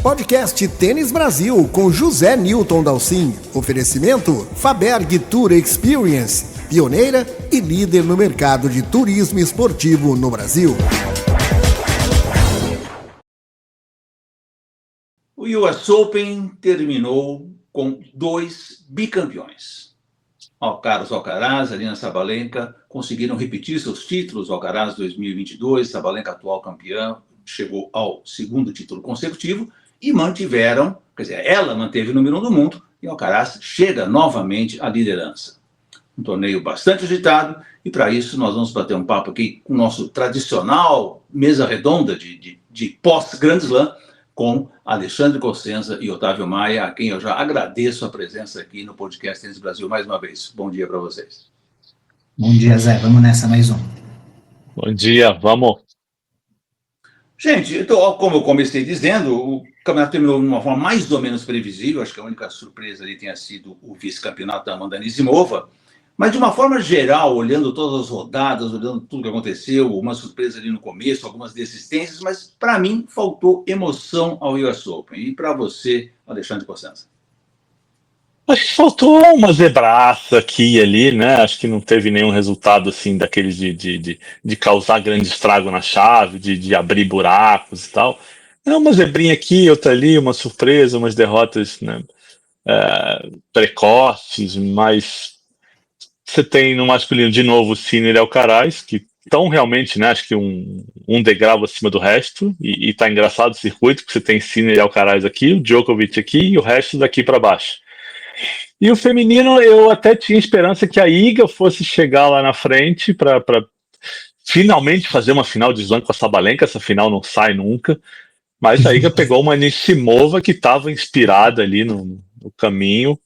Podcast Tênis Brasil com José Newton Dalcin. Oferecimento Faberg Tour Experience, pioneira e líder no mercado de turismo esportivo no Brasil. O US Open terminou com 2 bicampeões. Carlos Alcaraz e Aryna Sabalenka conseguiram repetir seus títulos. Alcaraz 2022, Sabalenka atual campeã, chegou ao 2º título consecutivo e mantiveram, quer dizer, ela manteve o número 1 do mundo e Alcaraz chega novamente à liderança. Um torneio bastante agitado e para isso nós vamos bater um papo aqui com o nosso tradicional mesa redonda de pós-Grand Slam com Alexandre Cossenza e Otávio Maia, a quem eu já agradeço a presença aqui no podcast Tênis Brasil mais uma vez. Bom dia para vocês. Bom dia, Zé. Vamos nessa, mais um. Bom dia, vamos. Gente, então, como eu comecei dizendo, o campeonato terminou de uma forma mais ou menos previsível. Acho que a única surpresa ali tenha sido o vice-campeonato da Amanda Anisimova. Mas, de uma forma geral, olhando todas as rodadas, olhando tudo que aconteceu, uma surpresa ali no começo, algumas desistências, mas, para mim, faltou emoção ao US Open. E para você, Alexandre Cossenza? Acho que faltou uma zebraça aqui e ali, né? Acho que não teve nenhum resultado assim daqueles de causar grande estrago na chave, de abrir buracos e tal. É uma zebrinha aqui, outra ali, uma surpresa, umas derrotas, né, precoces, mas você tem no masculino de novo o Sinner e Alcaraz, que estão realmente, né, acho que um degrau acima do resto, e tá engraçado o circuito, porque você tem Sinner e Alcaraz aqui, o Djokovic aqui e o resto daqui para baixo. E o feminino, eu até tinha esperança que a Iga fosse chegar lá na frente para finalmente fazer uma final de slam com a Sabalenka. Essa final não sai nunca, mas a Iga pegou uma Anisimova que estava inspirada ali no caminho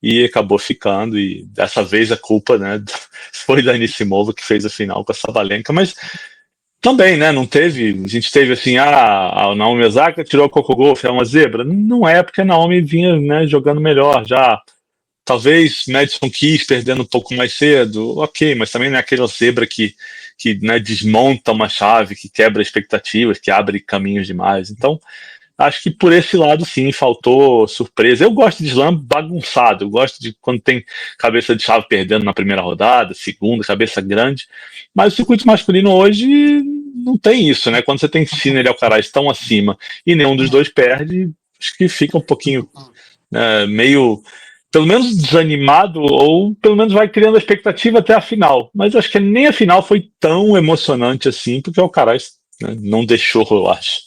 e acabou ficando, e dessa vez a culpa, né, foi da Anisimova, que fez a final com a Sabalenka, mas também, né, não teve, a gente teve assim, a Naomi Osaka tirou a Coco Gauff, é uma zebra? Não é, porque a Naomi vinha, né, jogando melhor já. Talvez Madison Keys perdendo um pouco mais cedo, ok, mas também não é aquela zebra que né, desmonta uma chave, que quebra expectativas, que abre caminhos demais. Então, acho que por esse lado, sim, faltou surpresa. Eu gosto de slam bagunçado, eu gosto de quando tem cabeça de chave perdendo na primeira rodada, segunda, cabeça grande, mas o circuito masculino hoje não tem isso, né? Quando você tem Sinner e Alcaraz tão acima e nenhum dos dois perde, acho que fica um pouquinho meio, pelo menos desanimado, ou pelo menos vai criando a expectativa até a final. Mas acho que nem a final foi tão emocionante assim, porque o Alcaraz, né, não deixou, eu acho.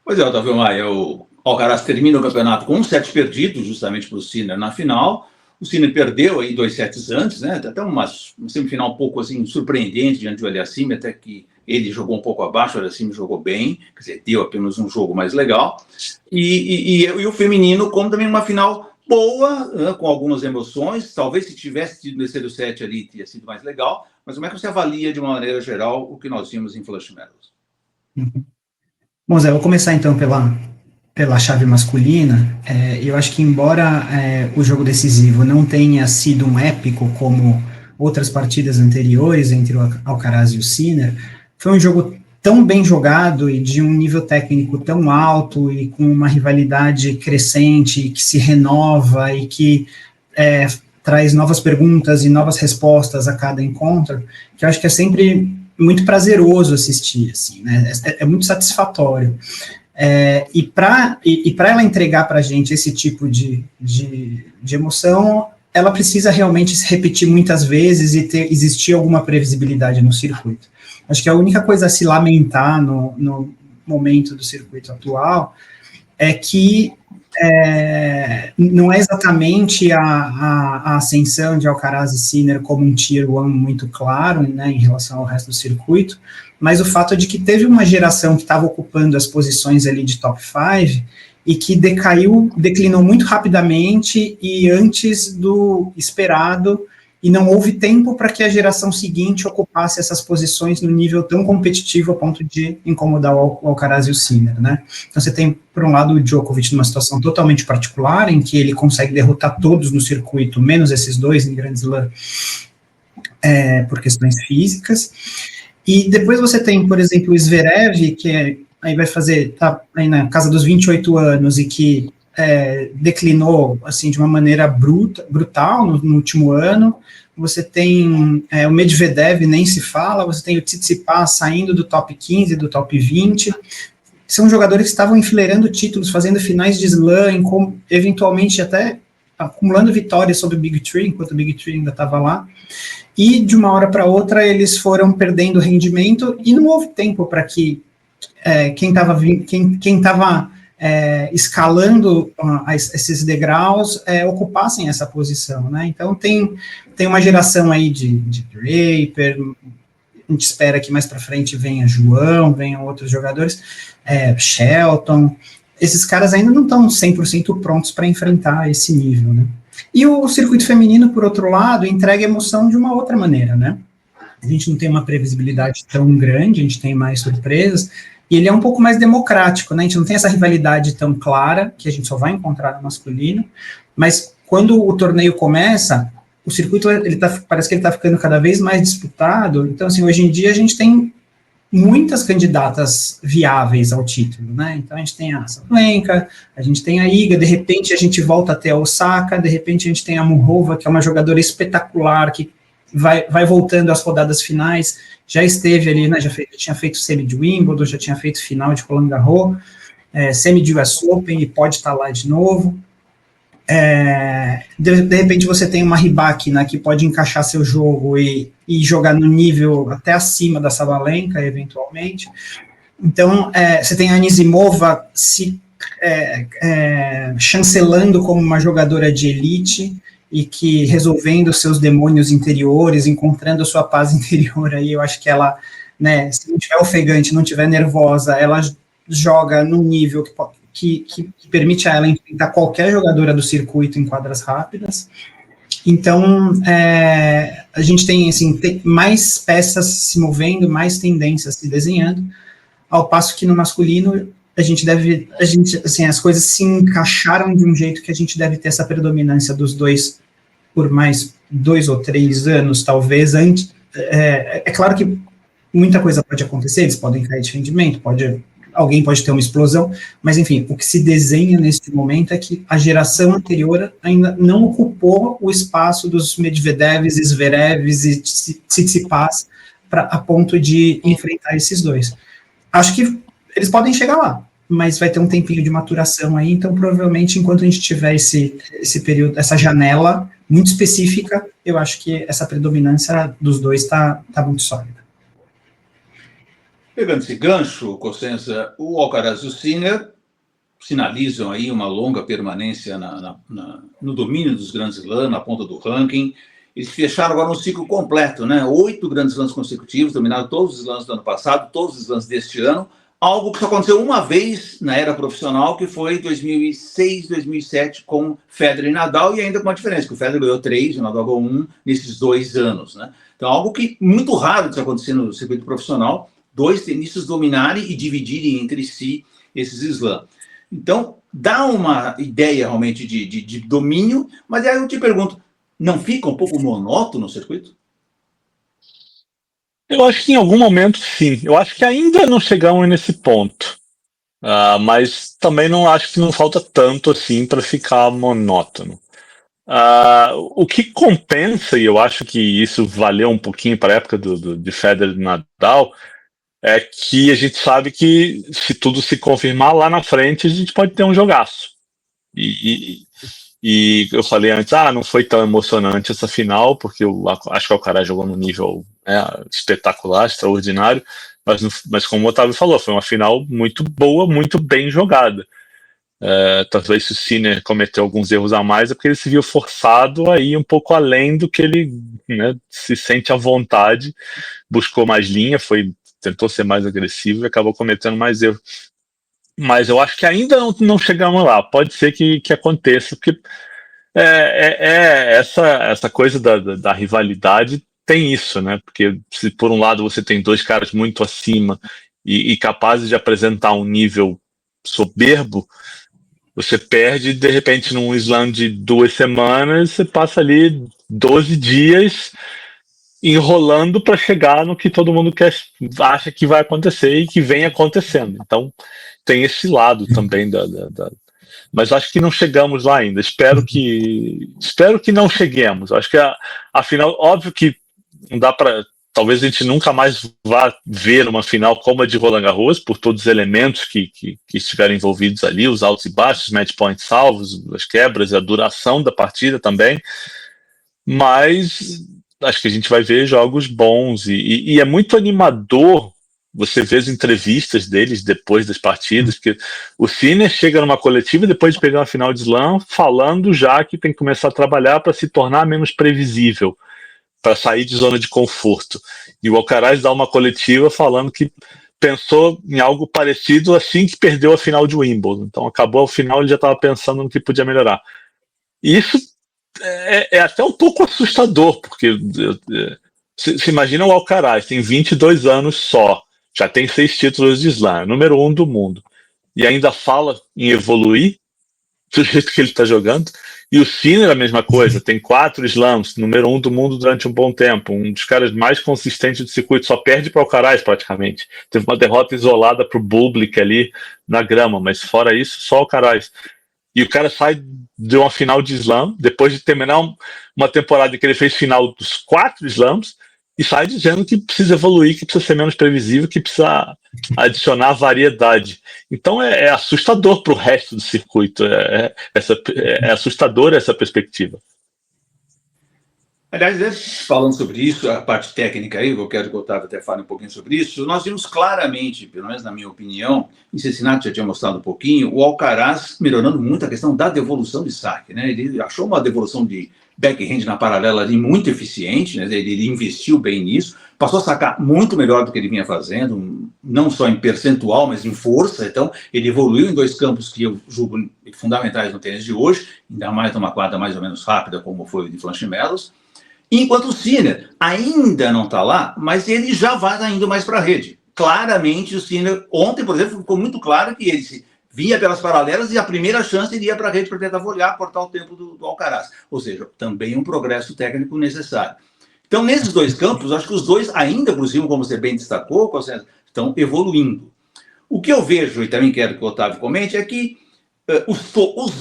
Pois é, Otávio Maia, o Alcaraz termina o campeonato com 1 set perdido, justamente para o Sinner na final. O Sinner perdeu aí 2 sets antes, né? Até uma semifinal um pouco assim, surpreendente diante do Aliassime, até que ele jogou um pouco abaixo, o Aliassime jogou bem, quer dizer, deu apenas um jogo mais legal. E o feminino, como também uma final boa, né, com algumas emoções. Talvez se tivesse tido no terceiro set ali, teria sido mais legal. Mas como é que você avalia, de uma maneira geral, o que nós vimos em Flush Meadows? Bom, Zé, eu vou começar então pela chave masculina. Eu acho que embora o jogo decisivo não tenha sido um épico como outras partidas anteriores entre o Alcaraz e o Sinner, foi um jogo tão bem jogado e de um nível técnico tão alto e com uma rivalidade crescente que se renova e que traz novas perguntas e novas respostas a cada encontro, que eu acho que é sempre muito prazeroso assistir, assim, né? É muito satisfatório. E para ela entregar para a gente esse tipo de emoção, ela precisa realmente se repetir muitas vezes e existir alguma previsibilidade no circuito. Acho que a única coisa a se lamentar no momento do circuito atual é que não é exatamente a ascensão de Alcaraz e Sinner como um tier 1 muito claro, né, em relação ao resto do circuito, mas o fato de que teve uma geração que estava ocupando as posições ali de top 5 e que declinou muito rapidamente e antes do esperado, e não houve tempo para que a geração seguinte ocupasse essas posições no nível tão competitivo a ponto de incomodar o Alcaraz e o Sinner, né? Então você tem, por um lado, o Djokovic numa situação totalmente particular, em que ele consegue derrotar todos no circuito, menos esses dois em Grand Slam, por questões físicas. E depois você tem, por exemplo, o Zverev, que aí tá aí na casa dos 28 anos e que declinou, assim, de uma maneira brutal no último ano. Você tem o Medvedev, nem se fala, você tem o Tsitsipas saindo do top 15, do top 20, são jogadores que estavam enfileirando títulos, fazendo finais de slam, eventualmente até acumulando vitórias sobre o Big Three, enquanto o Big Three ainda estava lá, e de uma hora para outra eles foram perdendo rendimento, e não houve tempo para que quem estava escalando esses degraus ocupassem essa posição, né? Então tem uma geração aí de Draper, a gente espera que mais para frente venha João, venham outros jogadores, Shelton, esses caras ainda não estão 100% prontos para enfrentar esse nível, né? E o circuito feminino, por outro lado, entrega emoção de uma outra maneira, né? A gente não tem uma previsibilidade tão grande, a gente tem mais surpresas, e ele é um pouco mais democrático, né? A gente não tem essa rivalidade tão clara, que a gente só vai encontrar no masculino, mas quando o torneio começa, o circuito, parece que ele está ficando cada vez mais disputado. Então, assim, hoje em dia a gente tem muitas candidatas viáveis ao título, né? Então a gente tem a Sabalenka, a gente tem a Iga, de repente a gente volta até a Osaka, de repente a gente tem a Muhova, que é uma jogadora espetacular, que vai voltando às rodadas finais, já esteve ali, né, já tinha feito semi de Wimbledon, já tinha feito final de Roland Garros, semi de US Open, e pode estar lá de novo. De repente você tem uma Rybakina que pode encaixar seu jogo e jogar no nível até acima da Sabalenka, eventualmente. Então, você tem a Anisimova se chancelando como uma jogadora de elite e que resolvendo seus demônios interiores, encontrando sua paz interior aí. Eu acho que ela, né, se não tiver ofegante, não tiver nervosa, ela joga num nível que permite a ela enfrentar qualquer jogadora do circuito em quadras rápidas. Então, a gente tem, assim, mais peças se movendo, mais tendências se desenhando, ao passo que no masculino assim, as coisas se encaixaram de um jeito que a gente deve ter essa predominância dos dois por mais 2 ou 3 anos, talvez, antes. É claro que muita coisa pode acontecer, eles podem cair de rendimento, alguém pode ter uma explosão, mas, enfim, o que se desenha neste momento é que a geração anterior ainda não ocupou o espaço dos Medvedevs, Zverevs e Tsitsipas a ponto de enfrentar esses dois. Acho que eles podem chegar lá, mas vai ter um tempinho de maturação aí, então provavelmente enquanto a gente tiver esse período, essa janela muito específica, eu acho que essa predominância dos dois está muito sólida. Pegando esse gancho, Cossenza, o Alcaraz e o Sinner sinalizam aí uma longa permanência no domínio dos grandes slams, na ponta do ranking. Eles fecharam agora um ciclo completo, né? 8 grandes slams consecutivos, dominaram todos os slams do ano passado, todos os slams deste ano, algo que só aconteceu uma vez na era profissional, que foi em 2006, 2007, com Federer e Nadal, e ainda com uma diferença, que o Federer ganhou 3, o Nadal ganhou 1 nesses 2 anos, né? Então, algo que muito raro de acontecer no circuito profissional, 2 tenistas dominarem e dividirem entre si esses slams. Então, dá uma ideia realmente de domínio, mas aí eu te pergunto, não fica um pouco monótono o circuito? Eu acho que em algum momento sim. Eu acho que ainda não chegamos nesse ponto. Mas também não acho que não falta tanto assim para ficar monótono. O que compensa, e eu acho que isso valeu um pouquinho para a época de Federer e Nadal, é que a gente sabe que se tudo se confirmar lá na frente, a gente pode ter um jogaço. E eu falei antes, não foi tão emocionante essa final, porque eu acho que o cara jogou num nível espetacular, extraordinário, mas como o Otávio falou, foi uma final muito boa, muito bem jogada. Talvez se o Sinner cometeu alguns erros a mais, é porque ele se viu forçado a ir um pouco além do que ele, né, se sente à vontade, buscou mais linha, tentou ser mais agressivo e acabou cometendo mais erros. Mas eu acho que ainda não chegamos lá. Pode ser que aconteça, porque essa coisa da rivalidade tem isso, né? Porque se por um lado você tem 2 caras muito acima e capazes de apresentar um nível soberbo, você perde, de repente, num slam de 2 semanas, você passa ali 12 dias enrolando para chegar no que todo mundo acha que vai acontecer e que vem acontecendo. Então, tem esse lado também mas acho que não chegamos lá ainda. Espero que não cheguemos. Acho que afinal, óbvio que não dá para. Talvez a gente nunca mais vá ver uma final como a de Roland Garros, por todos os elementos que estiveram envolvidos ali, os altos e baixos, match points salvos, as quebras, a duração da partida também. Mas acho que a gente vai ver jogos bons e é muito animador você ver as entrevistas deles depois das partidas, porque o Sinner chega numa coletiva depois de pegar uma final de Slam falando já que tem que começar a trabalhar para se tornar menos previsível, para sair de zona de conforto. E o Alcaraz dá uma coletiva falando que pensou em algo parecido assim que perdeu a final de Wimbledon. Então acabou a final, ele já estava pensando no que podia melhorar. E isso é até um pouco assustador, porque se imagina o Alcaraz, tem 22 anos só, já tem 6 títulos de Slam, número 1 do mundo, e ainda fala em evoluir do jeito que ele está jogando. E o Sinner a mesma coisa, tem 4 slams, número 1 do mundo durante um bom tempo, um dos caras mais consistentes do circuito, só perde para o Alcaraz praticamente. Teve uma derrota isolada para o Bublik ali na grama, mas fora isso, só o Alcaraz. E o cara sai de uma final de slam, depois de terminar uma temporada em que ele fez final dos 4 slams, e sai dizendo que precisa evoluir, que precisa ser menos previsível, que precisa adicionar variedade. Então é assustador para o resto do circuito, é assustador essa perspectiva. Aliás, falando sobre isso, a parte técnica aí, eu quero que o Otávio até fale um pouquinho sobre isso, nós vimos claramente, pelo menos na minha opinião, em Cincinnati já tinha mostrado um pouquinho, o Alcaraz melhorando muito a questão da devolução de saque, né? Ele achou uma devolução de backhand na paralela ali muito eficiente, né? Ele investiu bem nisso, passou a sacar muito melhor do que ele vinha fazendo, não só em percentual, mas em força. Então ele evoluiu em 2 campos que eu julgo fundamentais no tênis de hoje, ainda mais numa quadra mais ou menos rápida como foi o de Flanchemelos. Enquanto o Sinner ainda não está lá, mas ele já vai indo mais para a rede. Claramente o Sinner, ontem por exemplo, ficou muito claro que ele vinha pelas paralelas e a primeira chance ele ia para a rede para tentar volear, cortar o tempo do Alcaraz. Ou seja, também um progresso técnico necessário. Então, nesses 2 campos, acho que os dois ainda, por cima, como você bem destacou, estão evoluindo. O que eu vejo, e também quero que o Otávio comente, é que os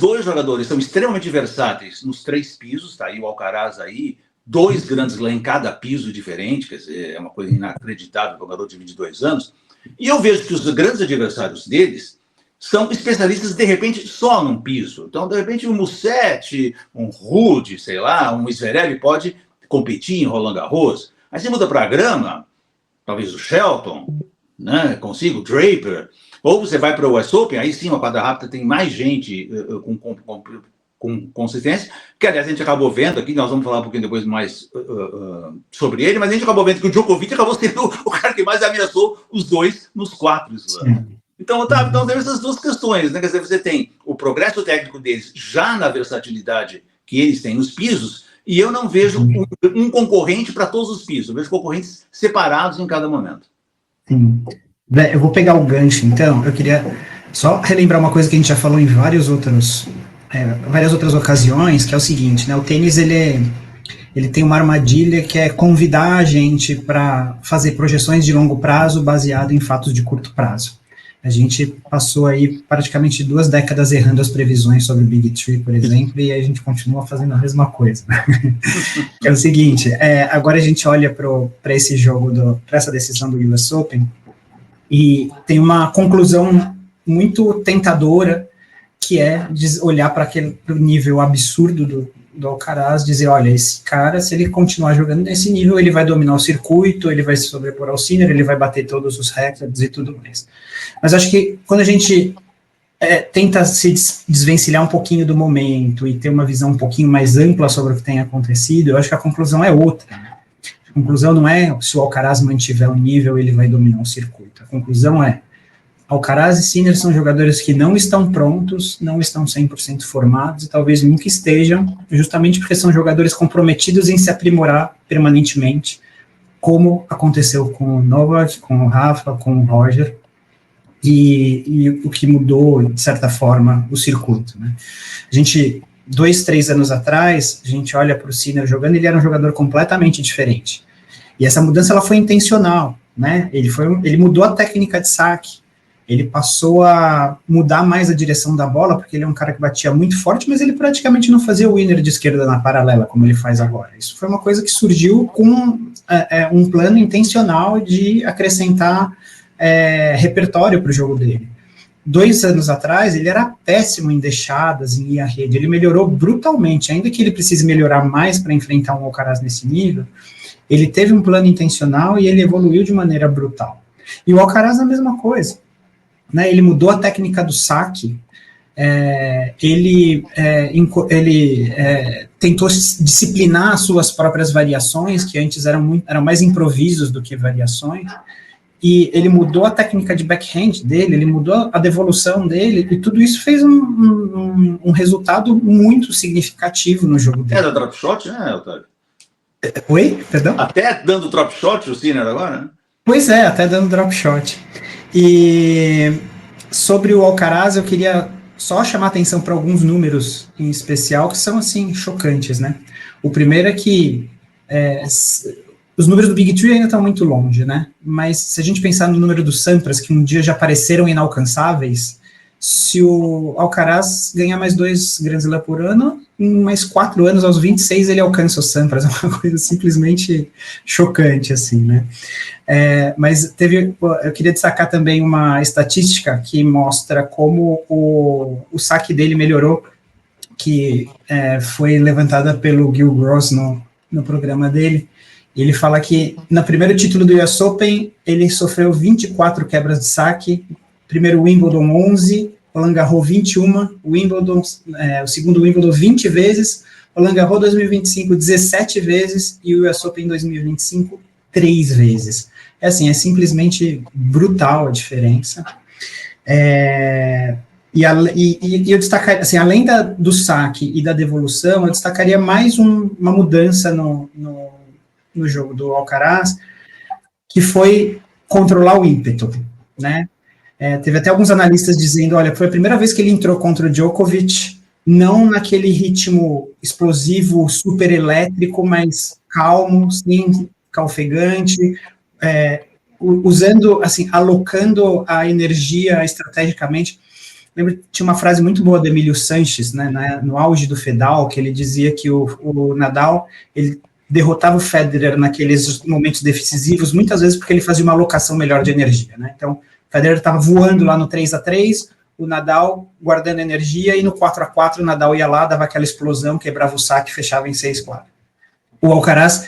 2 jogadores são extremamente versáteis nos 3 pisos, tá aí o Alcaraz aí, 2 grandes Slam em cada piso diferente, quer dizer, é uma coisa inacreditável para um garoto de 22 anos. E eu vejo que os grandes adversários deles são especialistas, de repente, só num piso. Então, de repente, um Musetti, um Ruud, sei lá, um Zverev pode competir em Roland Garros. Aí você muda para a grama, talvez o Shelton, né, consiga o Draper, ou você vai para o US Open, aí sim, uma quadra rápida tem mais gente com consistência, que aliás a gente acabou vendo aqui, nós vamos falar um pouquinho depois mais sobre ele, mas a gente acabou vendo que o Djokovic acabou sendo o cara que mais ameaçou os 2 nos 4 slams. Então, Otávio, então tem essas 2 questões, né? Quer dizer, você tem o progresso técnico deles já na versatilidade que eles têm nos pisos, e eu não vejo um concorrente para todos os pisos, eu vejo concorrentes separados em cada momento. Sim. Eu vou pegar o gancho, então, eu queria só relembrar uma coisa que a gente já falou em várias outras ocasiões, que é o seguinte, né? O tênis, ele tem uma armadilha que é convidar a gente para fazer projeções de longo prazo baseado em fatos de curto prazo. A gente passou aí praticamente 2 décadas errando as previsões sobre o Big Three, por exemplo, e a gente continua fazendo a mesma coisa. É o seguinte, agora a gente olha para esse jogo, para essa decisão do US Open, e tem uma conclusão muito tentadora, que é olhar para aquele nível absurdo do Alcaraz, dizer, olha, esse cara, se ele continuar jogando nesse nível, ele vai dominar o circuito, ele vai se sobrepor ao Sinner, ele vai bater todos os recordes e tudo mais. Mas acho que quando a gente tenta se desvencilhar um pouquinho do momento e ter uma visão um pouquinho mais ampla sobre o que tem acontecido, eu acho que a conclusão é outra. A conclusão não é se o Alcaraz mantiver o nível, ele vai dominar o circuito. A conclusão é Alcaraz e Sinner são jogadores que não estão prontos, não estão 100% formados e talvez nunca estejam, justamente porque são jogadores comprometidos em se aprimorar permanentemente, como aconteceu com o Novak, com o Rafa, com o Roger, e o que mudou, de certa forma, o circuito, né? A gente, 2, 3 anos atrás, a gente olha para o Sinner jogando, ele era um jogador completamente diferente. E essa mudança ela foi intencional, né? Ele mudou a técnica de saque, ele passou a mudar mais a direção da bola, porque ele é um cara que batia muito forte, mas ele praticamente não fazia o winner de esquerda na paralela, como ele faz agora. Isso foi uma coisa que surgiu com um plano intencional de acrescentar repertório para o jogo dele. 2 anos atrás, ele era péssimo em deixadas, em ir à rede, ele melhorou brutalmente, ainda que ele precise melhorar mais para enfrentar um Alcaraz nesse nível, ele teve um plano intencional e ele evoluiu de maneira brutal. E o Alcaraz a mesma coisa, né? Ele mudou a técnica do saque, ele tentou disciplinar as suas próprias variações, que antes eram mais improvisos do que variações, e ele mudou a técnica de backhand dele, ele mudou a devolução dele, e tudo isso fez um resultado muito significativo no jogo dele. É da drop shot, né, Otávio? Oi? Perdão? Até dando drop shot o Sinner agora, né? Pois é, até dando drop shot. E sobre o Alcaraz, eu queria só chamar atenção para alguns números em especial que são, assim, chocantes, né? O primeiro é que os números do Big Three ainda estão muito longe, né? Mas se a gente pensar no número dos Sampras, que um dia já pareceram inalcançáveis, se o Alcaraz ganhar mais 2 Grand Slam por ano, em mais 4 anos, aos 26, ele alcança o Sampras. É uma coisa simplesmente chocante, assim, né? Mas eu queria destacar também uma estatística que mostra como o saque dele melhorou, que foi levantada pelo Gil Gross no programa dele. Ele fala que no primeiro título do US Open, ele sofreu 24 quebras de saque, primeiro Wimbledon 11, Roland Garros 21, o segundo Wimbledon 20 vezes, Roland Garros 2025 17 vezes e o US Open 2025 3 vezes. É simplesmente brutal a diferença. E eu destacaria, assim, além do saque e da devolução, eu destacaria mais uma mudança no jogo do Alcaraz, que foi controlar o ímpeto, né? Teve até alguns analistas dizendo, olha, foi a primeira vez que ele entrou contra o Djokovic, não naquele ritmo explosivo, super elétrico, mas calmo, sim, calfegante, usando, assim, alocando a energia estrategicamente. Lembro, tinha uma frase muito boa do Emílio Sanches, né, no auge do Fedal, que ele dizia que o Nadal, ele derrotava o Federer naqueles momentos decisivos, muitas vezes porque ele fazia uma alocação melhor de energia, né? Então, o Federer estava voando lá no 3-3, o Nadal guardando energia, e no 4-4 o Nadal ia lá, dava aquela explosão, quebrava o saque, fechava em 6-4. O Alcaraz,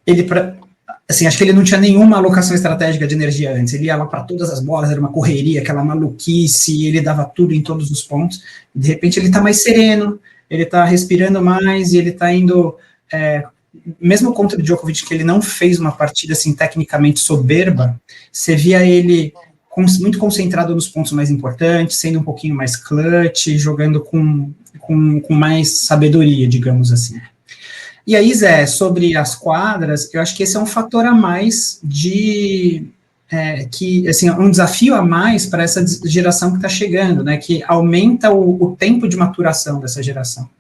acho que ele não tinha nenhuma alocação estratégica de energia antes, ele ia lá para todas as bolas, era uma correria, aquela maluquice, ele dava tudo em todos os pontos, de repente ele está mais sereno, ele está respirando mais, e ele está indo... mesmo contra o Djokovic, que ele não fez uma partida assim tecnicamente soberba, você via ele muito concentrado nos pontos mais importantes, sendo um pouquinho mais clutch, jogando com mais sabedoria, digamos assim. E aí, Zé, sobre as quadras, eu acho que esse é um fator a mais um desafio a mais para essa geração que está chegando, né, que aumenta o tempo de maturação dessa geração.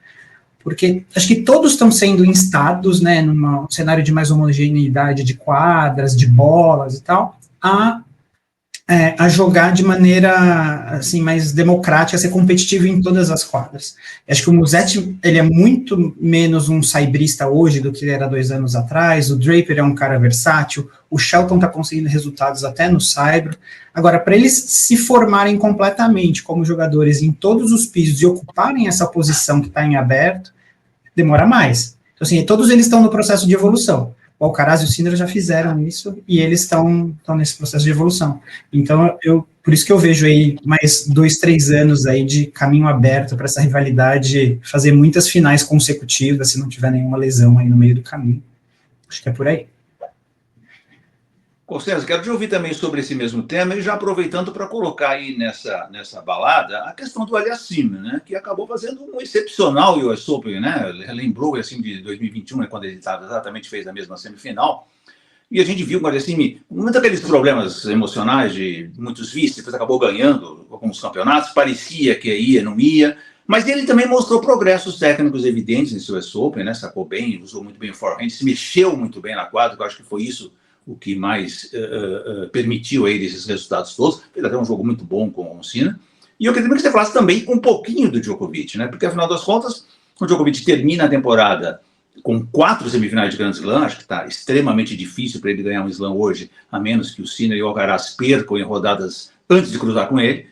Porque acho que todos estão sendo instados, né, num cenário de mais homogeneidade de quadras, de bolas e tal, a jogar de maneira, assim, mais democrática, a ser competitivo em todas as quadras. Acho que o Musetti, ele é muito menos um saibrista hoje do que ele era 2 anos atrás, o Draper é um cara versátil, o Shelton está conseguindo resultados até no saibro. Agora, para eles se formarem completamente como jogadores em todos os pisos e ocuparem essa posição que está em aberto, demora mais. Então, assim, todos eles estão no processo de evolução. O Alcaraz e o Sinner já fizeram isso, e eles estão nesse processo de evolução. Então, por isso que eu vejo aí mais 2, 3 anos aí de caminho aberto para essa rivalidade fazer muitas finais consecutivas, se não tiver nenhuma lesão aí no meio do caminho. Acho que é por aí. César, quero te ouvir também sobre esse mesmo tema, e já aproveitando para colocar aí nessa balada a questão do Aliassime, né, que acabou fazendo um excepcional US Open, né, lembrou assim de 2021, né, quando ele fez a mesma semifinal, e a gente viu o Aliassime, muitos daqueles problemas emocionais de muitos vícios, depois acabou ganhando alguns campeonatos, parecia que ia, não ia, Mas ele também mostrou progressos técnicos evidentes nesse US Open, né? Sacou bem, usou muito bem o forehand, se mexeu muito bem na quadra, que eu acho que foi isso o que mais permitiu a ele esses resultados todos. Fez até um jogo muito bom com o Sinner. E eu queria que você falasse também um pouquinho do Djokovic, né? Porque, afinal das contas, o Djokovic termina a temporada com 4 semifinais de Grand Slam, acho que está extremamente difícil para ele ganhar um Slam hoje, a menos que o Sinner e o Alcaraz percam em rodadas antes de cruzar com ele,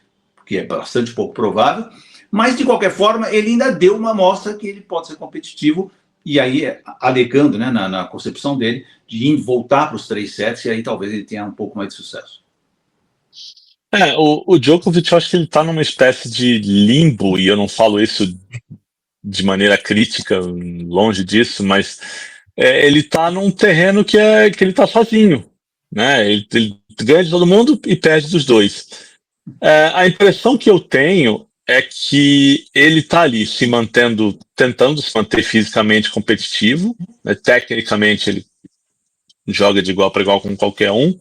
que é bastante pouco provável. Mas, de qualquer forma, ele ainda deu uma amostra que ele pode ser competitivo, e aí, alegando, né, na concepção dele, de voltar para os 3 sets, e aí talvez ele tenha um pouco mais de sucesso. O Djokovic, eu acho que ele está numa espécie de limbo, e eu não falo isso de maneira crítica, longe disso, mas ele está num terreno que ele está sozinho, né? Ele ganha de todo mundo e perde dos dois. A impressão que eu tenho é que ele está ali se mantendo, tentando se manter fisicamente competitivo, né? Tecnicamente ele joga de igual para igual com qualquer um,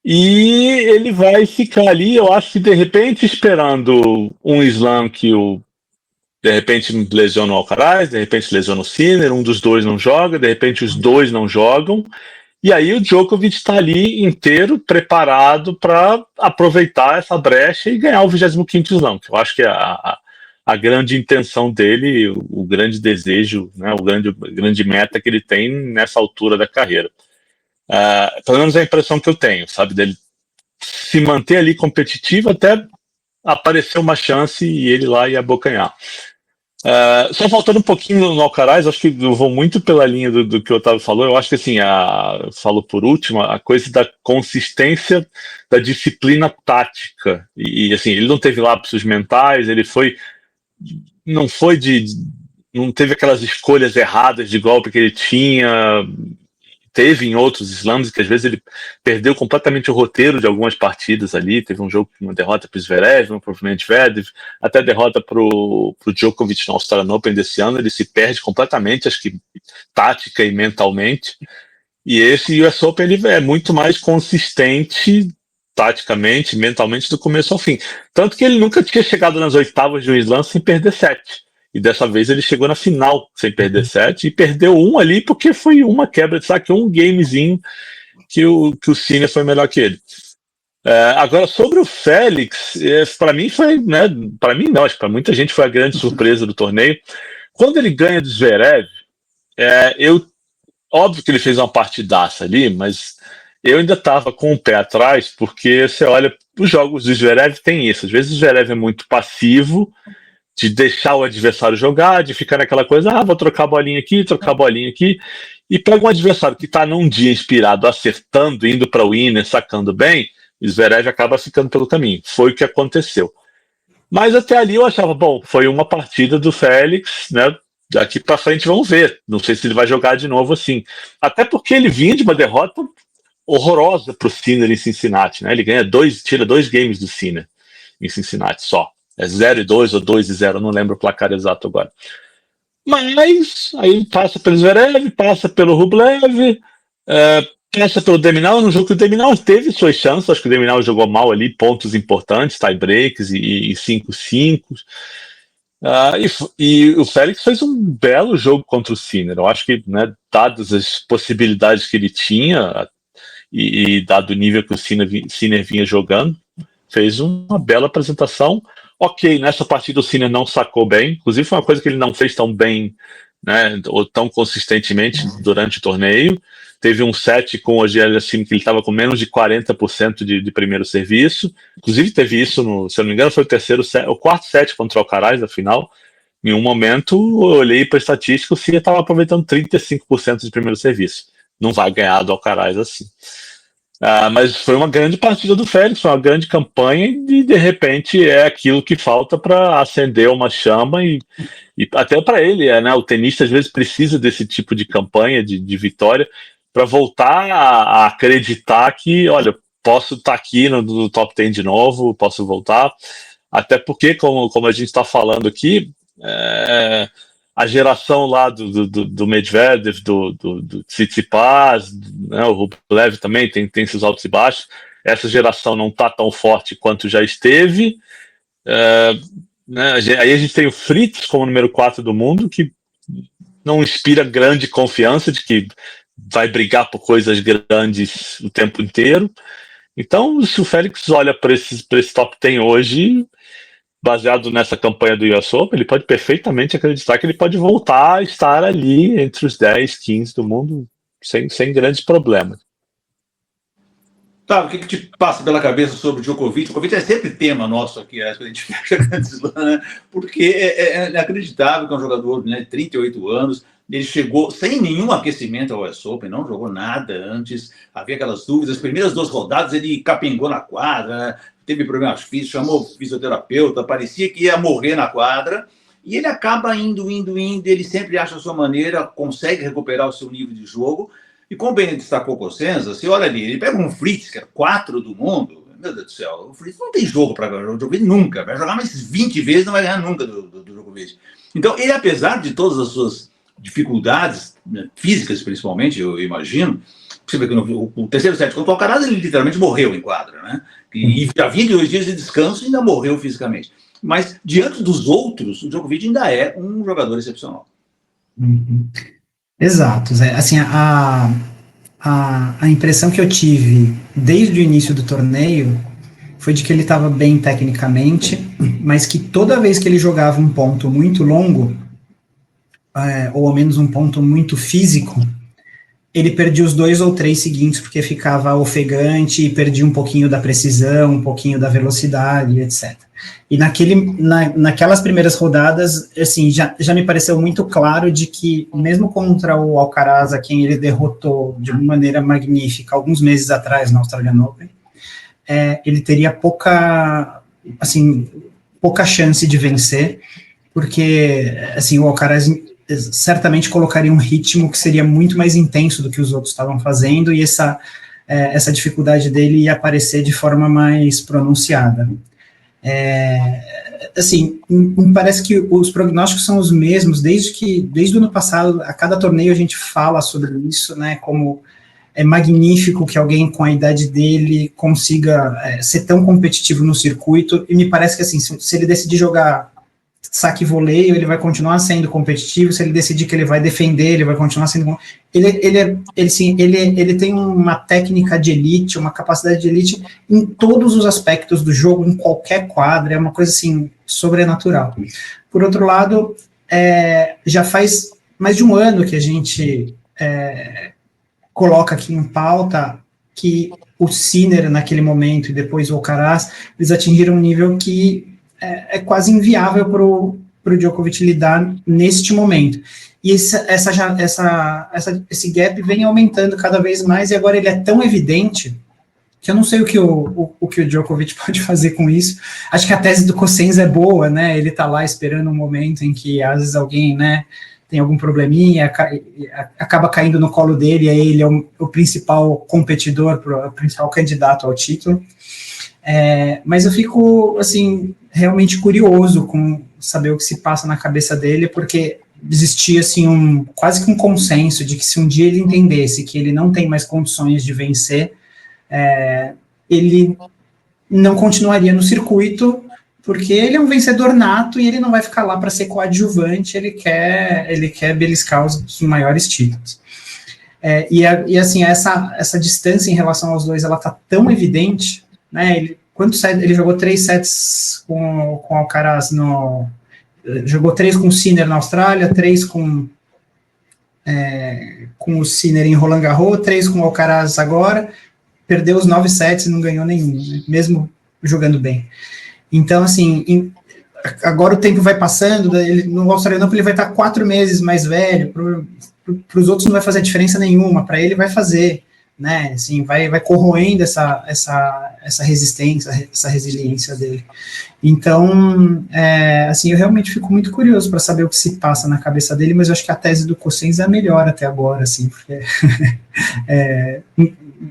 e ele vai ficar ali, eu acho que de repente esperando um slam que de repente lesiona o Alcaraz, de repente lesiona o Sinner, um dos dois não joga, de repente os dois não jogam, e aí o Djokovic está ali inteiro, preparado para aproveitar essa brecha e ganhar o 25º slam, que eu acho que é a grande intenção dele, o grande desejo, né, a grande meta que ele tem nessa altura da carreira. Pelo menos é a impressão que eu tenho, sabe, dele se manter ali competitivo até aparecer uma chance e ele lá ia abocanhar. Só faltando um pouquinho no Alcaraz, acho que eu vou muito pela linha do que o Otávio falou. Eu acho que assim, falo por último, a coisa da consistência da disciplina tática. E assim, ele não teve lapsos mentais, não teve aquelas escolhas erradas de golpe que ele tinha. Teve em outros slams que às vezes ele perdeu completamente o roteiro de algumas partidas ali. Teve um jogo, uma derrota para o Zverev, uma para o Medvedev, até derrota para o Djokovic no Australian Open desse ano. Ele se perde completamente, acho que tática e mentalmente. E esse US Open ele é muito mais consistente taticamente, mentalmente, do começo ao fim. Tanto que ele nunca tinha chegado nas oitavas de um slam sem perder 7. E dessa vez ele chegou na final sem perder 7 e perdeu um ali porque foi uma quebra de saque, um gamezinho que o Sinner foi melhor que ele. Agora, sobre o Félix, para mim foi, né? Para mim não, acho que para muita gente foi a grande surpresa do torneio. Quando ele ganha do Zverev, óbvio que ele fez uma partidaça ali, mas eu ainda estava com o pé atrás, porque você olha, os jogos do Zverev tem isso. Às vezes o Zverev é muito passivo, de deixar o adversário jogar, de ficar naquela coisa, vou trocar a bolinha aqui, e pega um adversário que está num dia inspirado, acertando, indo para o winner, sacando bem, o Zverev acaba ficando pelo caminho. Foi o que aconteceu. Mas até ali eu achava, bom, foi uma partida do Félix, né? Daqui para frente vamos ver. Não sei se ele vai jogar de novo assim. Até porque ele vinha de uma derrota horrorosa para o Sinner em Cincinnati, né? Ele tira 2 games do Sinner em Cincinnati só. 0-2 ou 2-0, não lembro o placar exato agora. Mas aí passa pelo Zverev, passa pelo Rublev, passa pelo De Minaur, no jogo que o De Minaur teve suas chances, acho que o De Minaur jogou mal ali, pontos importantes, tie breaks e 5-5. E o Félix fez um belo jogo contra o Sinner. Eu acho que, né, dadas as possibilidades que ele tinha e dado o nível que o Sinner vinha jogando, fez uma bela apresentação. Ok, nessa partida o Sinner não sacou bem, inclusive foi uma coisa que ele não fez tão bem, né, ou tão consistentemente durante o torneio. Teve um set com o Ogier assim, que ele estava com menos de 40% de primeiro serviço. Inclusive teve isso, se eu não me engano, foi o quarto set contra o Alcaraz na final. Em um momento, eu olhei para a estatística, o Sinner estava aproveitando 35% de primeiro serviço. Não vai ganhar do Alcaraz assim. Mas foi uma grande partida do Félix, foi uma grande campanha e de repente é aquilo que falta para acender uma chama e até para ele, né, o tenista às vezes precisa desse tipo de campanha, de vitória, para voltar a acreditar que, olha, posso estar aqui no top 10 de novo, posso voltar, até porque, como a gente está falando aqui, a geração lá do Medvedev, do Tsitsipas, né, o Rublev também tem seus altos e baixos. Essa geração não está tão forte quanto já esteve. né? Aí a gente tem o Fritz como número 4 do mundo, que não inspira grande confiança de que vai brigar por coisas grandes o tempo inteiro. Então, se o Félix olha para esse top 10 hoje, baseado nessa campanha do US Open, ele pode perfeitamente acreditar que ele pode voltar a estar ali entre os 10, 15 do mundo sem grandes problemas. Tá, o que te passa pela cabeça sobre o Djokovic? O Djokovic é sempre tema nosso aqui, quando a gente fecha Grand Slam, né? Porque é inacreditável que é um jogador, né, de 38 anos, ele chegou sem nenhum aquecimento ao US Open, não jogou nada antes, havia aquelas dúvidas, as primeiras 2 rodadas ele capengou na quadra, né? Teve problemas físicos, chamou fisioterapeuta, parecia que ia morrer na quadra, e ele acaba indo, ele sempre acha a sua maneira, consegue recuperar o seu nível de jogo. E como bem destacou o Cosenza, você olha ali, ele pega um Fritz, que é 4 do mundo, meu Deus do céu, o Fritz não tem jogo para ganhar o Djokovic nunca, vai jogar mais 20 vezes, não vai ganhar nunca do Djokovic. Então, ele, apesar de todas as suas dificuldades, né, físicas principalmente, eu imagino, você vê que o terceiro set contra o Alcaraz, ele literalmente morreu em quadra, né? E já vinha de 2 dias de descanso e ainda morreu fisicamente. Mas, diante dos outros, o Djokovic ainda é um jogador excepcional. Uhum. Exato, Zé. Assim, a impressão que eu tive desde o início do torneio foi de que ele estava bem tecnicamente, mas que toda vez que ele jogava um ponto muito longo, ou ao menos um ponto muito físico, ele perdia os 2 ou 3 seguintes, porque ficava ofegante e perdia um pouquinho da precisão, um pouquinho da velocidade, etc. E naquelas primeiras rodadas, assim, já me pareceu muito claro de que, mesmo contra o Alcaraz, a quem ele derrotou de uma maneira magnífica alguns meses atrás no Australian Open, ele teria pouca chance de vencer, porque, assim, o Alcaraz certamente colocaria um ritmo que seria muito mais intenso do que os outros estavam fazendo, e essa dificuldade dele ia aparecer de forma mais pronunciada. Assim, me parece que os prognósticos são os mesmos, desde o ano passado, a cada torneio a gente fala sobre isso, né, como é magnífico que alguém com a idade dele consiga ser tão competitivo no circuito, e me parece que, assim, se ele decidir jogar saque e voleio, ele vai continuar sendo competitivo. Se ele decidir que ele vai defender, ele vai continuar sendo... Ele tem uma técnica de elite, uma capacidade de elite em todos os aspectos do jogo, em qualquer quadra, é uma coisa, assim, sobrenatural. Por outro lado, já faz mais de um ano que a gente coloca aqui em pauta que o Sinner, naquele momento, e depois o Alcaraz, eles atingiram um nível que é quase inviável para o Djokovic lidar neste momento. E esse gap vem aumentando cada vez mais, e agora ele é tão evidente que eu não sei o que o Djokovic pode fazer com isso. Acho que a tese do Cosenza é boa, né? Ele está lá esperando um momento em que, às vezes, alguém, né, tem algum probleminha, acaba caindo no colo dele, e aí ele é o principal competidor, o principal candidato ao título. Mas eu fico, assim, realmente curioso com saber o que se passa na cabeça dele, porque existia, assim, quase que um consenso de que, se um dia ele entendesse que ele não tem mais condições de vencer, ele não continuaria no circuito, porque ele é um vencedor nato e ele não vai ficar lá para ser coadjuvante, ele quer beliscar os maiores títulos. E assim, essa distância em relação aos dois, ela tá tão evidente, né? Ele jogou 3 sets com o Alcaraz jogou 3 com o Sinner na Austrália, 3 com o Sinner em Roland Garros, 3 com o Alcaraz agora, perdeu os 9 sets e não ganhou nenhum, né? Mesmo jogando bem. Então, assim, agora o tempo vai passando, no Australian Open ele vai estar 4 meses mais velho, para os outros não vai fazer diferença nenhuma, para ele vai fazer, né? Assim, vai corroendo essa resistência, essa resiliência dele. Então, assim, eu realmente fico muito curioso para saber o que se passa na cabeça dele, mas eu acho que a tese do Cosenza é a melhor até agora, assim, porque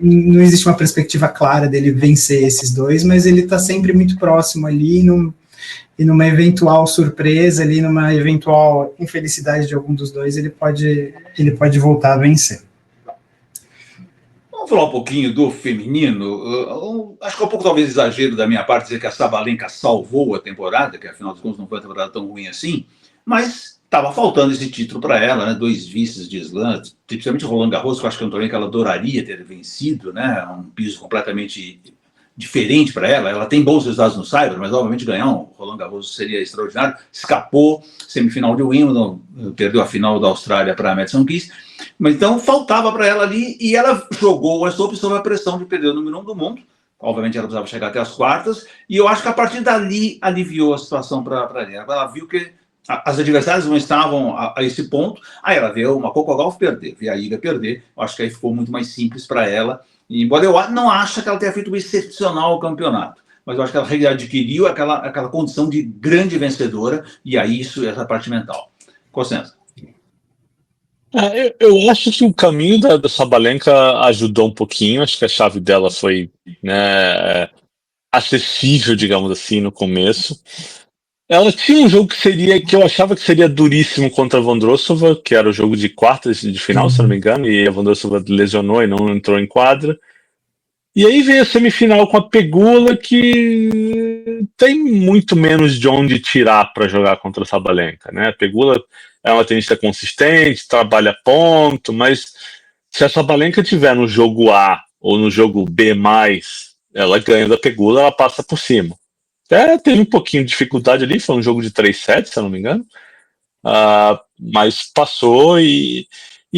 não existe uma perspectiva clara dele vencer esses dois, mas ele está sempre muito próximo ali, e numa eventual surpresa, ali, numa eventual infelicidade de algum dos dois, ele pode voltar a vencer. Vamos falar um pouquinho do feminino. Acho que é um pouco talvez exagero da minha parte dizer que a Sabalenka salvou a temporada, que afinal de contas não foi uma temporada tão ruim assim, mas estava faltando esse título para ela, né? 2 vices de slam, principalmente Roland Garros, que eu acho que é um torneio que ela adoraria ter vencido, né? Um piso completamente diferente para ela. Ela tem bons resultados no Cyber, mas obviamente ganhar um Roland Garros seria extraordinário. Escapou, semifinal de Wimbledon, perdeu a final da Austrália para a Madison Keys. Mas então faltava para ela ali e ela jogou o US Open sob a pressão de perder o número 1 do mundo. Obviamente ela precisava chegar até as quartas e eu acho que a partir dali aliviou a situação para ela. Ela viu que as adversárias não estavam a esse ponto, aí ela viu uma Coco Gauff perder, viu a Iga perder, eu acho que aí ficou muito mais simples para ela, e, embora eu não ache que ela tenha feito um excepcional campeonato, mas eu acho que ela readquiriu aquela condição de grande vencedora, e aí essa parte mental. Cossenza. Eu acho que o caminho da Sabalenka ajudou um pouquinho, acho que a chave dela foi, né, acessível, digamos assim, no começo. Ela tinha um jogo que eu achava que seria duríssimo contra a Vondrousova, que era o jogo de quartas de final, se não me engano, e a Vondrousova lesionou e não entrou em quadra. E aí veio a semifinal com a Pegula, que tem muito menos de onde tirar para jogar contra a Sabalenka, né? A Pegula é uma tenista consistente, trabalha ponto, mas se a Sabalenka tiver no jogo A ou no jogo B+, ela ganha da Pegula, ela passa por cima. Até teve um pouquinho de dificuldade ali, foi um jogo de 3 sets, se eu não me engano, mas passou e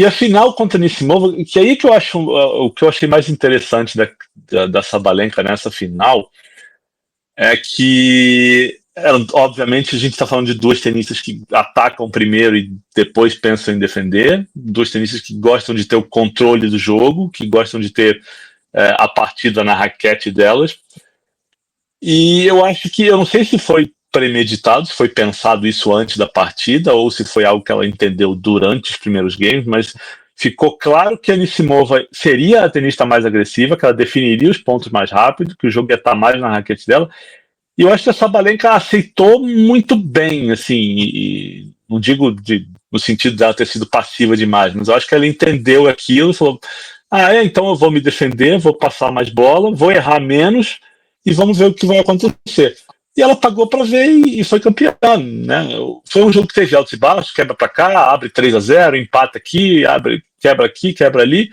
a final contra a Anisimova, que aí que eu acho o que eu achei mais interessante da Sabalenka nessa final é que, obviamente, a gente está falando de 2 tenistas que atacam primeiro e depois pensam em defender, 2 tenistas que gostam de ter o controle do jogo, que gostam de ter a partida na raquete delas. E eu acho que, eu não sei se foi premeditado, se foi pensado isso antes da partida, ou se foi algo que ela entendeu durante os primeiros games, mas ficou claro que a Anisimova seria a tenista mais agressiva, que ela definiria os pontos mais rápido, que o jogo ia estar mais na raquete dela. E eu acho que a Sabalenka aceitou muito bem, assim, e não digo no sentido dela ter sido passiva demais, mas eu acho que ela entendeu aquilo e falou: então eu vou me defender, vou passar mais bola, vou errar menos, e vamos ver o que vai acontecer. E ela pagou para ver e foi campeã, né? Foi um jogo que teve altos e baixos, quebra para cá, abre 3-0, empata aqui, quebra aqui, quebra ali,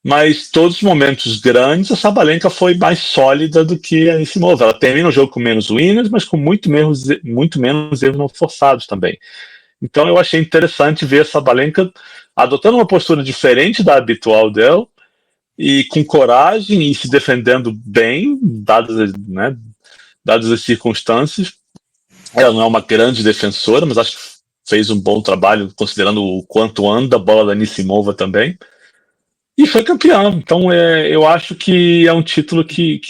mas todos os momentos grandes a Sabalenka foi mais sólida do que a Anisimova. Ela termina o jogo com menos winners, mas com muito menos erros não forçados também. Então eu achei interessante ver a Sabalenka adotando uma postura diferente da habitual dela, e com coragem e se defendendo bem, dadas as circunstâncias. Ela não é uma grande defensora, mas acho que fez um bom trabalho, considerando o quanto anda a bola da Anisimova também. E foi campeã. Então eu acho que é um título que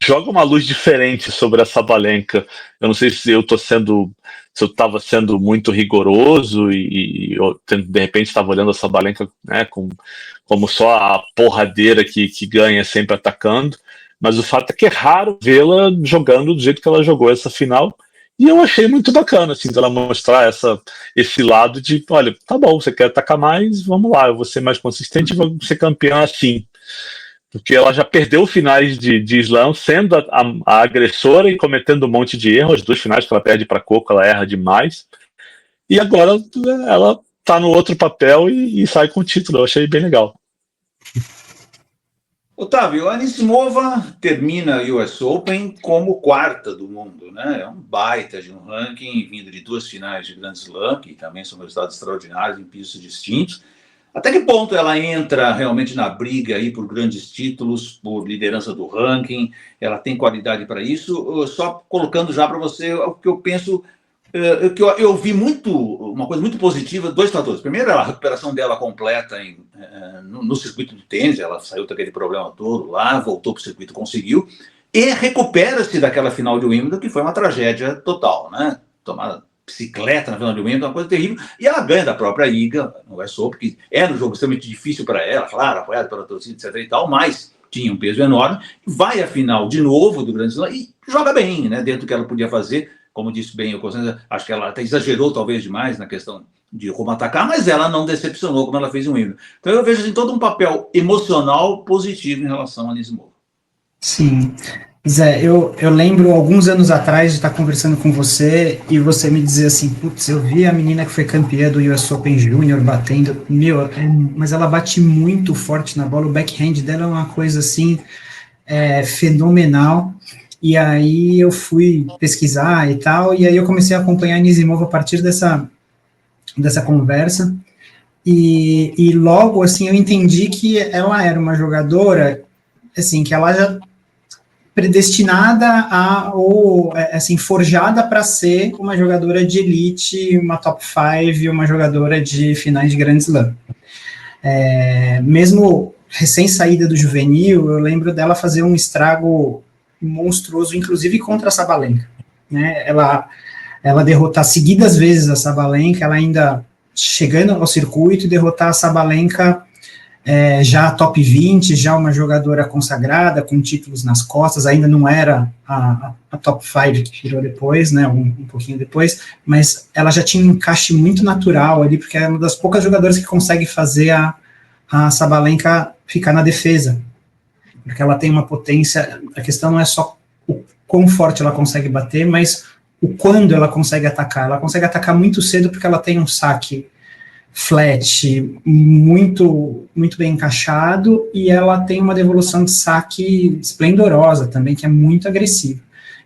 joga uma luz diferente sobre a Sabalenka. Eu não sei se eu estava sendo muito rigoroso e eu, de repente estava olhando a Sabalenka, né, como só a porradeira que ganha sempre atacando, mas o fato é que é raro vê-la jogando do jeito que ela jogou essa final, e eu achei muito bacana, assim, dela mostrar esse lado de, olha, tá bom, você quer atacar mais, vamos lá, eu vou ser mais consistente e vou ser campeã assim. Porque ela já perdeu finais de slam sendo a agressora e cometendo um monte de erros. As 2 finais que ela perde para Coco, ela erra demais. E agora ela tá no outro papel e sai com o título. Eu achei bem legal. Otávio, a Anisimova termina o US Open como 4ª do mundo, né? É um baita de um ranking, vindo de 2 finais de Grand Slam, que também são resultados extraordinários em pisos distintos. Até que ponto ela entra realmente na briga aí por grandes títulos, por liderança do ranking? Ela tem qualidade para isso? Só colocando já para você o que eu penso, que eu vi uma coisa muito positiva, 2 fatores. Primeiro, a recuperação dela completa no circuito de tênis, ela saiu daquele problema todo lá, voltou para o circuito, conseguiu, e recupera-se daquela final de Wimbledon, que foi uma tragédia total, né? Tomada bicicleta na final de Wimbledon, uma coisa terrível, e ela ganha da própria Iga no US Open, que era um jogo extremamente difícil para ela, claro, apoiada pela torcida, etc e tal, mas tinha um peso enorme, vai à final de novo do Grand Slam e joga bem, né, dentro do que ela podia fazer, como disse bem o Constantino, acho que ela até exagerou talvez demais na questão de como atacar, mas ela não decepcionou como ela fez em Wimbledon. Então eu vejo assim, todo um papel emocional positivo em relação a Anisimova. Sim. Zé, eu lembro alguns anos atrás de estar conversando com você e você me dizer assim, putz, eu vi a menina que foi campeã do US Open Júnior batendo, mas ela bate muito forte na bola, o backhand dela é uma coisa assim, fenomenal, e aí eu fui pesquisar e tal, e aí eu comecei a acompanhar a Anisimova a partir dessa conversa, e logo, assim, eu entendi que ela era uma jogadora, assim, que ela já predestinada ou assim, forjada para ser uma jogadora de elite, uma top 5, uma jogadora de finais de Grand Slam. Mesmo recém-saída do juvenil, eu lembro dela fazer um estrago monstruoso, inclusive contra a Sabalenka, né? Ela derrotar seguidas vezes a Sabalenka, ela ainda chegando ao circuito e derrotar a Sabalenka já top 20, já uma jogadora consagrada, com títulos nas costas, ainda não era a top 5 que virou depois, né, um pouquinho depois, mas ela já tinha um encaixe muito natural ali, porque é uma das poucas jogadoras que consegue fazer a Sabalenka ficar na defesa, porque ela tem uma potência, a questão não é só o quão forte ela consegue bater, mas o quando ela consegue atacar muito cedo porque ela tem um saque flat, muito bem encaixado, e ela tem uma devolução de saque esplendorosa também, que é muito agressiva.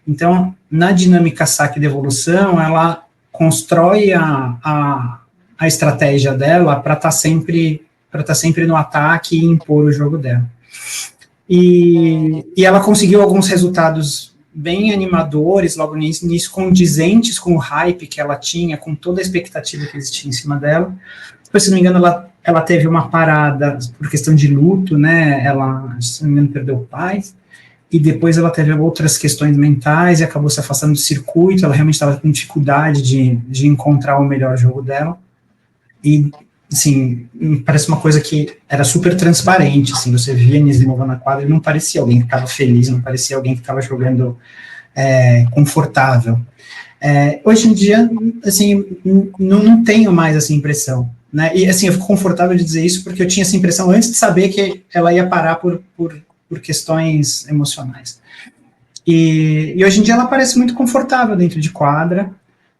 Então, na dinâmica saque e devolução, ela constrói a estratégia dela para estar sempre no ataque e impor o jogo dela. E ela conseguiu alguns resultados bem animadores, logo nisso, condizentes com o hype que ela tinha, com toda a expectativa que existia em cima dela. Depois, se não me engano, ela teve uma parada por questão de luto, né, ela, se não me engano, perdeu o pai, e depois ela teve outras questões mentais e acabou se afastando do circuito, ela realmente estava com dificuldade de encontrar o melhor jogo dela, e, assim, parece uma coisa que era super transparente, assim, você via a Anisimova na quadra e não parecia alguém que estava feliz, não parecia alguém que estava jogando confortável. Hoje em dia, assim, não tenho mais essa impressão, né, e assim, eu fico confortável de dizer isso porque eu tinha essa impressão antes de saber que ela ia parar por questões emocionais. E hoje em dia ela parece muito confortável dentro de quadra,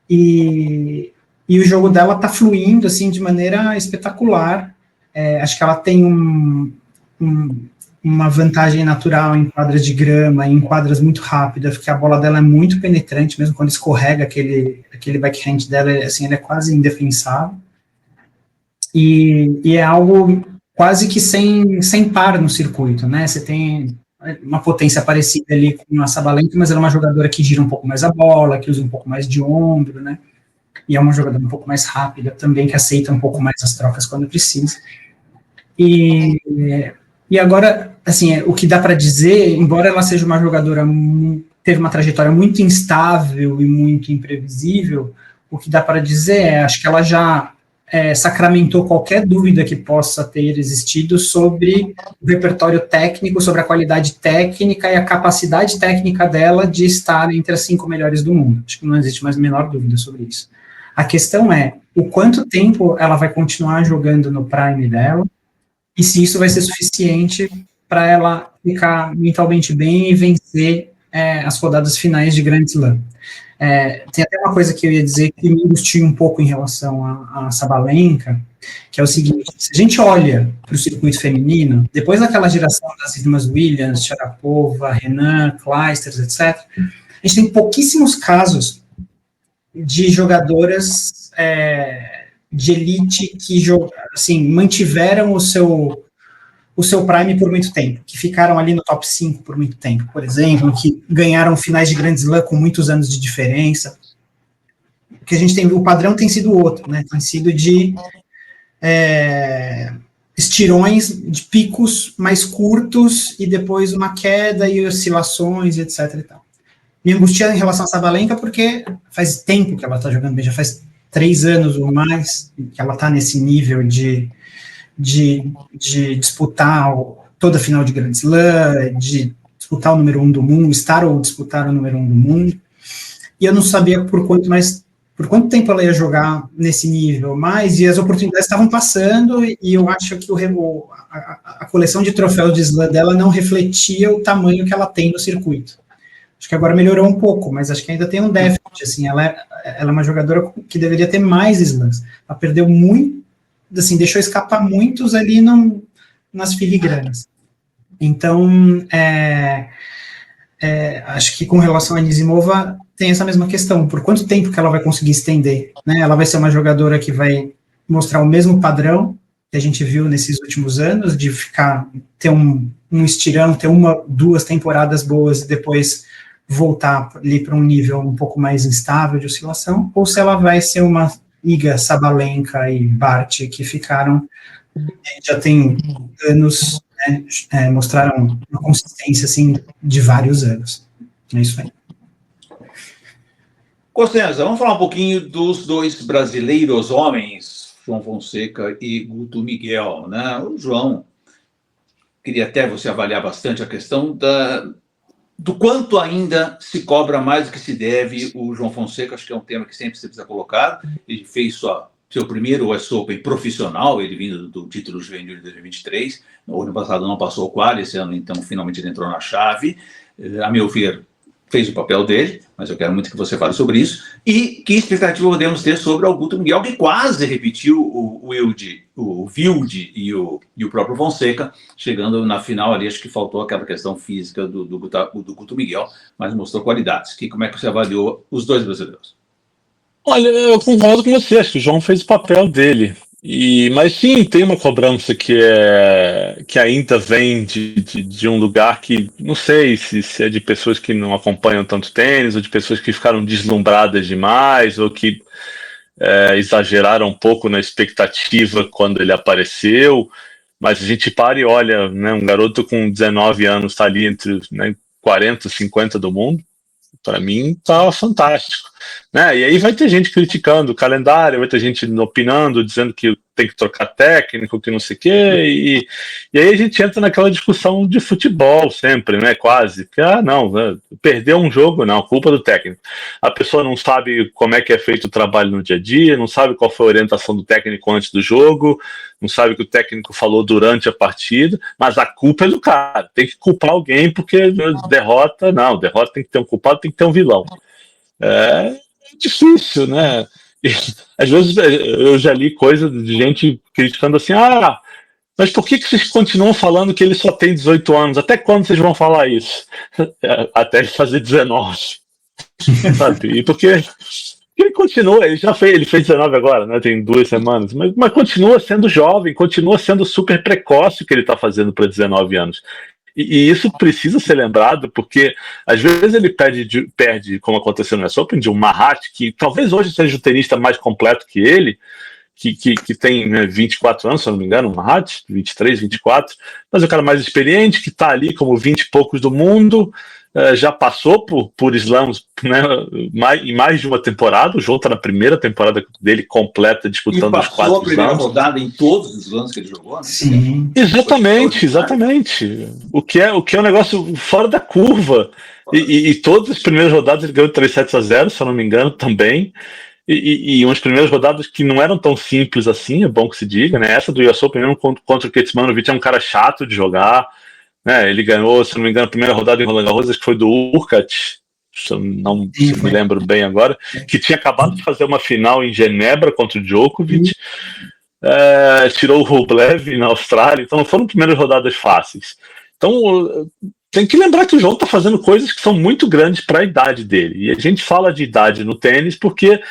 e o jogo dela está fluindo, assim, de maneira espetacular. Acho que ela tem uma vantagem natural em quadras de grama, em quadras muito rápidas, porque a bola dela é muito penetrante, mesmo quando escorrega aquele backhand dela, assim, ele é quase indefensável. E é algo quase que sem par no circuito, né? Você tem uma potência parecida ali com a Sabalenka, mas ela é uma jogadora que gira um pouco mais a bola, que usa um pouco mais de ombro, né? E é uma jogadora um pouco mais rápida também, que aceita um pouco mais as trocas quando precisa. E agora, assim, o que dá para dizer, embora ela seja uma jogadora, teve uma trajetória muito instável e muito imprevisível, o que dá para dizer acho que ela já sacramentou qualquer dúvida que possa ter existido sobre o repertório técnico, sobre a qualidade técnica e a capacidade técnica dela de estar entre as 5 melhores do mundo. Acho que não existe mais a menor dúvida sobre isso. A questão é o quanto tempo ela vai continuar jogando no prime dela e se isso vai ser suficiente para ela ficar mentalmente bem e vencer as rodadas finais de Grand Slam. Tem até uma coisa que eu ia dizer que me angustia um pouco em relação a Sabalenka, que é o seguinte: se a gente olha para o circuito feminino, depois daquela geração das irmãs Williams, Sharapova, Renan, Clijsters, etc., a gente tem pouquíssimos casos de jogadoras de elite que assim, mantiveram o seu prime por muito tempo, que ficaram ali no top 5 por muito tempo, por exemplo, que ganharam finais de Grand Slam com muitos anos de diferença. O que a gente tem, o padrão tem sido outro, né? Tem sido de estirões, de picos mais curtos e depois uma queda e oscilações, etc. e tal. Me angustia em relação a Sabalenka porque faz tempo que ela está jogando bem, já faz 3 anos ou mais que ela está nesse nível de disputar toda a final de Grand Slam, de disputar o número 1 do mundo, estar ou disputar o número 1 do mundo, e eu não sabia por quanto tempo ela ia jogar nesse nível, mas e as oportunidades estavam passando, e eu acho que a coleção de troféus de slam dela não refletia o tamanho que ela tem no circuito. Acho que agora melhorou um pouco, mas acho que ainda tem um déficit, assim, ela é uma jogadora que deveria ter mais slams. Ela perdeu muito, assim, deixou escapar muitos ali nas filigranas. Então, acho que com relação a Anisimova, tem essa mesma questão, por quanto tempo que ela vai conseguir estender, né? Ela vai ser uma jogadora que vai mostrar o mesmo padrão que a gente viu nesses últimos anos, de ter um estirão, ter 2 temporadas boas e depois voltar ali para um nível um pouco mais instável de oscilação, ou se ela vai ser uma Iga, Sabalenka e Bart, que já tem anos, né, mostraram uma consistência, assim, de vários anos. É isso aí. Costenza, vamos falar um pouquinho dos 2 brasileiros homens, João Fonseca e Guto Miguel, né? O João, queria até você avaliar bastante a questão do quanto ainda se cobra mais do que se deve. O João Fonseca, acho que é um tema que sempre se precisa colocar. Ele fez seu primeiro US Open profissional, ele vindo do título juvenil de 2023. No ano passado não passou o quali, esse ano, então, finalmente ele entrou na chave. A meu ver, fez o papel dele, mas eu quero muito que você fale sobre isso. E que expectativa podemos ter sobre o Guto Miguel, que quase repetiu o Wilde e o próprio Fonseca, chegando na final ali. Acho que faltou aquela questão física do Guto Miguel, mas mostrou qualidades. Como é que você avaliou os 2 brasileiros? Olha, eu concordo com você, acho que o João fez o papel dele. Mas sim, tem uma cobrança que ainda vem de um lugar que não sei se é de pessoas que não acompanham tanto tênis, ou de pessoas que ficaram deslumbradas demais, ou que exageraram um pouco na expectativa quando ele apareceu. Mas a gente para e olha, né, um garoto com 19 anos está ali entre, né, 40, 50 do mundo. Para mim tá fantástico, né? E aí vai ter gente criticando o calendário, vai ter gente opinando, dizendo que tem que trocar técnico, que não sei o quê, e aí a gente entra naquela discussão de futebol sempre, né? Quase, que não, perdeu um jogo, não, culpa do técnico. A pessoa não sabe como é que é feito o trabalho no dia a dia, não sabe qual foi a orientação do técnico antes do jogo, não sabe o que o técnico falou durante a partida, mas a culpa é do cara. Tem que culpar alguém, porque derrota tem que ter um culpado, tem que ter um vilão. É difícil, né? E, às vezes eu já li coisa de gente criticando assim, mas por que vocês continuam falando que ele só tem 18 anos? Até quando vocês vão falar isso? Até ele fazer 19. Sabe? E porque ele continua, ele fez 19 agora, né? Tem 2 semanas, mas continua sendo jovem, continua sendo super precoce o que ele está fazendo para 19 anos. E isso precisa ser lembrado, porque às vezes ele perde, como aconteceu no US Open, de um Marat, que talvez hoje seja o tenista mais completo que ele, que tem, né, 24 anos, se eu não me engano, o Marat, 23, 24, mas é o cara mais experiente, que está ali como 20 e poucos do mundo, já passou por slams, né, em mais de uma temporada. O João está na primeira temporada dele completa, disputando os 4 slams. E passou a primeira rodada em todos os slams que ele jogou, né? Sim. Exatamente. O que é um negócio fora da curva. E todas as primeiras rodadas ele ganhou 3-0, se eu não me engano, também. E umas primeiras rodadas que não eram tão simples assim, é bom que se diga, né? Essa do US Open contra o Kecmanovic é um cara chato de jogar, né? Ele ganhou, se não me engano, a primeira rodada em Roland Garros, acho que foi do Urquhart, se eu não me lembro bem agora, que tinha acabado de fazer uma final em Genebra contra o Djokovic, tirou o Rublev na Austrália, então não foram primeiras rodadas fáceis. Então tem que lembrar que o João está fazendo coisas que são muito grandes para a idade dele, e a gente fala de idade no tênis porque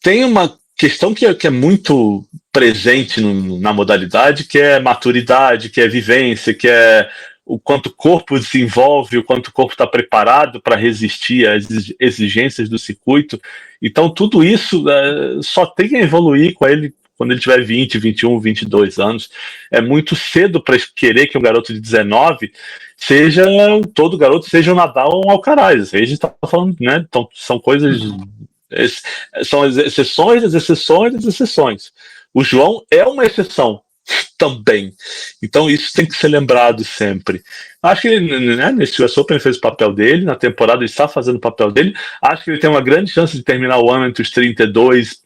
tem uma questão que é muito presente na modalidade, que é maturidade, que é vivência, que é o quanto o corpo desenvolve, o quanto o corpo está preparado para resistir às exigências do circuito. Então tudo isso só tem que evoluir com ele quando ele tiver 20, 21, 22 anos. É muito cedo para querer que um garoto de 19 todo garoto seja um Nadal ou um Alcaraz. Aí a gente está falando, né? Então, são coisas... São as exceções das exceções das exceções. O João é uma exceção também. Então isso tem que ser lembrado sempre. Acho que ele, né, nesse US Open fez o papel dele, na temporada ele está fazendo o papel dele. Acho que ele tem uma grande chance de terminar o ano entre os 32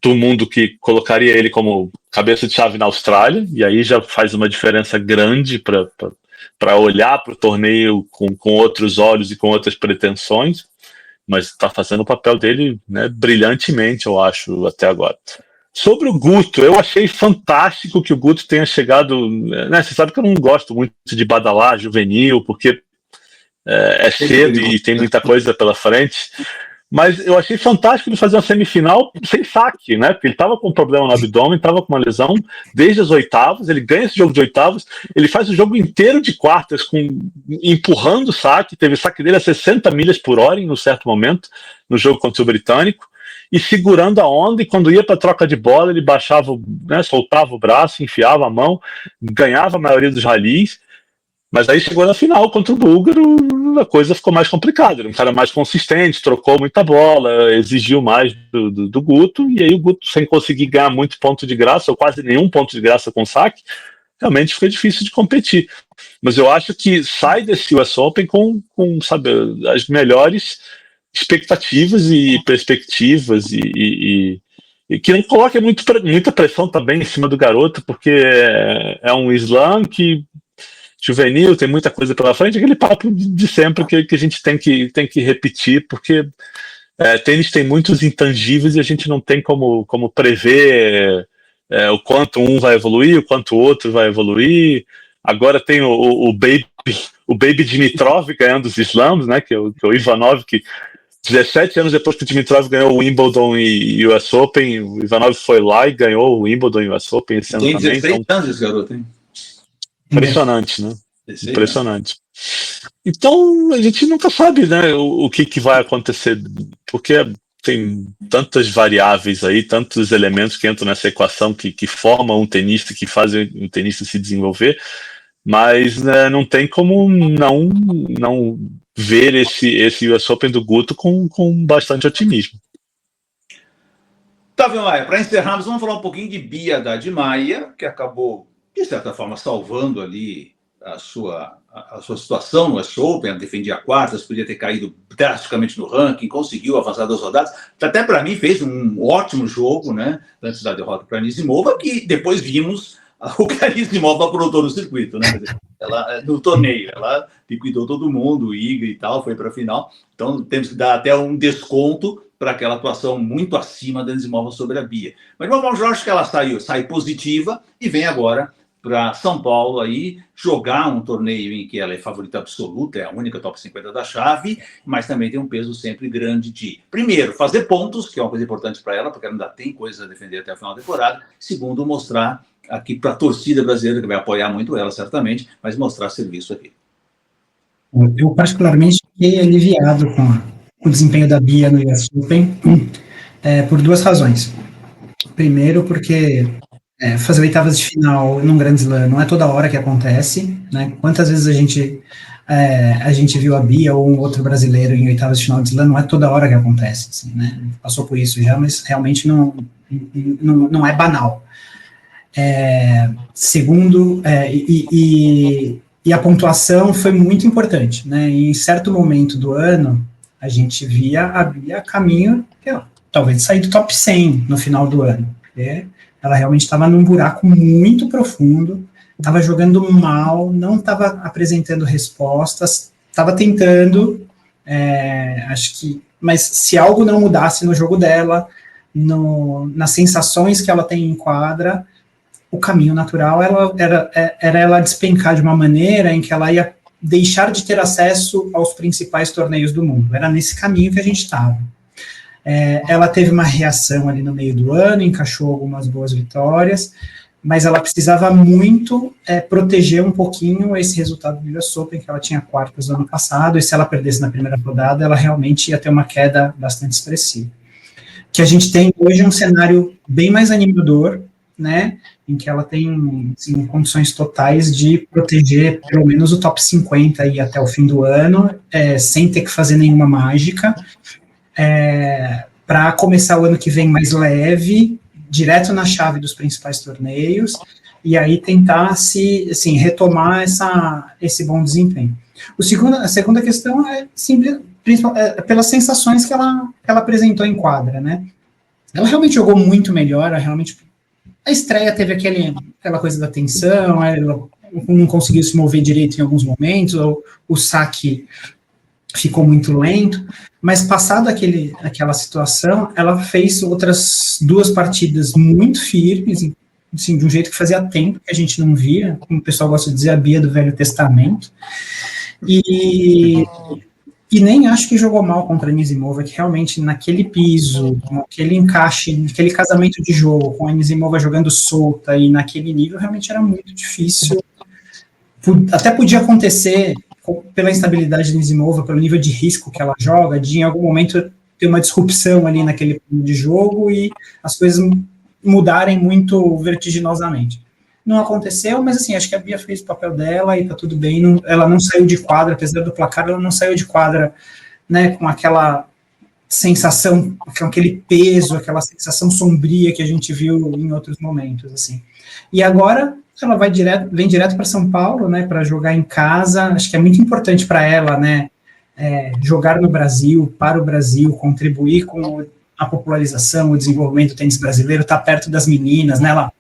do mundo, que colocaria ele como cabeça de chave na Austrália, e aí já faz uma diferença grande para olhar para o torneio com outros olhos e com outras pretensões, mas está fazendo o papel dele, né, brilhantemente, eu acho, até agora. Sobre o Guto, eu achei fantástico que o Guto tenha chegado, né, você sabe que eu não gosto muito de badalar juvenil, porque é cedo e tem muita coisa pela frente, mas eu achei fantástico ele fazer uma semifinal sem saque, né? Porque ele estava com um problema no abdômen, estava com uma lesão desde as oitavas, ele ganha esse jogo de oitavas, ele faz o jogo inteiro de quartas empurrando o saque, teve saque dele a 60 milhas por hora em um certo momento no jogo contra o britânico, e segurando a onda, e quando ia para troca de bola, ele baixava, né, soltava o braço, enfiava a mão, ganhava a maioria dos ralis. Mas aí chegou na final contra o búlgaro, a coisa ficou mais complicada. Ele é um cara mais consistente, trocou muita bola, exigiu mais do Guto, e aí o Guto, sem conseguir ganhar muito ponto de graça, ou quase nenhum ponto de graça com saque, realmente fica difícil de competir. Mas eu acho que sai desse US Open com sabe, as melhores expectativas e perspectivas, e que não coloque muita pressão também em cima do garoto, porque é um slam que juvenil, tem muita coisa pela frente, aquele papo de sempre que a gente tem que repetir, porque tênis tem muitos intangíveis e a gente não tem como prever o quanto um vai evoluir, o quanto o outro vai evoluir. Agora tem o Baby Dimitrov ganhando os slams, né, que é o Ivanov, que 17 anos depois que o Dimitrov ganhou o Wimbledon e o US Open, o Ivanov foi lá e ganhou o Wimbledon e o US Open esse ano tem também. 16 anos esse garoto, hein? Impressionante, né? Impressionante. Então, a gente nunca sabe, né, o que vai acontecer, porque tem tantas variáveis aí, tantos elementos que entram nessa equação que formam um tenista, que fazem um tenista se desenvolver, mas né, não tem como não ver esse US Open do Guto com bastante otimismo. Otávio Maia, para encerrarmos, vamos falar um pouquinho de Bia Haddad Maia, que acabou, de certa forma, salvando ali a sua situação no US Open. Ela defendia quartas, podia ter caído drasticamente no ranking, conseguiu avançar 2 rodadas. Até para mim fez um ótimo jogo, né, antes da derrota para a Anisimova, que depois vimos o que a Anisimova aprontou no circuito, né? Ela, no torneio, ela liquidou todo mundo, o Iga e tal, foi para a final. Então temos que dar até um desconto para aquela atuação muito acima da Anisimova sobre a Bia. Mas vamos, eu acho que ela sai positiva e vem agora para São Paulo aí jogar um torneio em que ela é favorita absoluta, é a única top 50 da chave, mas também tem um peso sempre grande de, primeiro, fazer pontos, que é uma coisa importante para ela, porque ela ainda tem coisas a defender até o final da temporada. Segundo, mostrar aqui para a torcida brasileira, que vai apoiar muito ela, certamente, mas mostrar serviço aqui. Eu particularmente fiquei aliviado com o desempenho da Bia no US Open, por 2 razões. Primeiro, porque fazer oitavas de final num Grand Slam não é toda hora que acontece, né? Quantas vezes a gente viu a Bia ou um outro brasileiro em oitavas de final de Slam, não é toda hora que acontece, assim, né? Passou por isso já, mas realmente não é banal. Segundo, e a pontuação foi muito importante, né? E em certo momento do ano, a gente via a Bia a caminho, talvez sair do top 100 no final do ano, porque ela realmente estava num buraco muito profundo, estava jogando mal, não estava apresentando respostas, estava tentando, mas se algo não mudasse no jogo dela, nas sensações que ela tem em quadra, o caminho natural era ela despencar de uma maneira em que ela ia deixar de ter acesso aos principais torneios do mundo. Era nesse caminho que a gente estava. Ela teve uma reação ali no meio do ano, encaixou algumas boas vitórias, mas ela precisava muito proteger um pouquinho esse resultado do US Open, que ela tinha quartas no ano passado, e se ela perdesse na primeira rodada, ela realmente ia ter uma queda bastante expressiva. Que a gente tem hoje um cenário bem mais animador, né, em que ela tem assim, condições totais de proteger pelo menos o top 50 aí até o fim do ano, sem ter que fazer nenhuma mágica, para começar o ano que vem mais leve, direto na chave dos principais torneios, e aí tentar assim, retomar esse bom desempenho. A segunda questão é pelas sensações que ela apresentou em quadra, né? Ela realmente jogou muito melhor, a estreia teve aquela coisa da tensão, ela não conseguiu se mover direito em alguns momentos, o saque ficou muito lento, mas passado aquela situação, ela fez outras 2 partidas muito firmes, assim, de um jeito que fazia tempo que a gente não via, como o pessoal gosta de dizer, a Bia do Velho Testamento, e nem acho que jogou mal contra a Anisimova, que realmente naquele piso, naquele encaixe, naquele casamento de jogo, com a Anisimova jogando solta e naquele nível, realmente era muito difícil. Até podia acontecer, pela instabilidade da Anisimova, pelo nível de risco que ela joga, de em algum momento ter uma disrupção ali naquele piso de jogo e as coisas mudarem muito vertiginosamente. Não aconteceu, mas assim, acho que a Bia fez o papel dela e tá tudo bem, ela não saiu de quadra, apesar do placar, ela não saiu de quadra, né, com aquela sensação, com aquele peso, aquela sensação sombria que a gente viu em outros momentos, assim. E agora, ela vem direto para São Paulo, né, para jogar em casa, acho que é muito importante para ela, né, jogar no Brasil, para o Brasil, contribuir com a popularização, o desenvolvimento do tênis brasileiro, tá perto das meninas, né, ela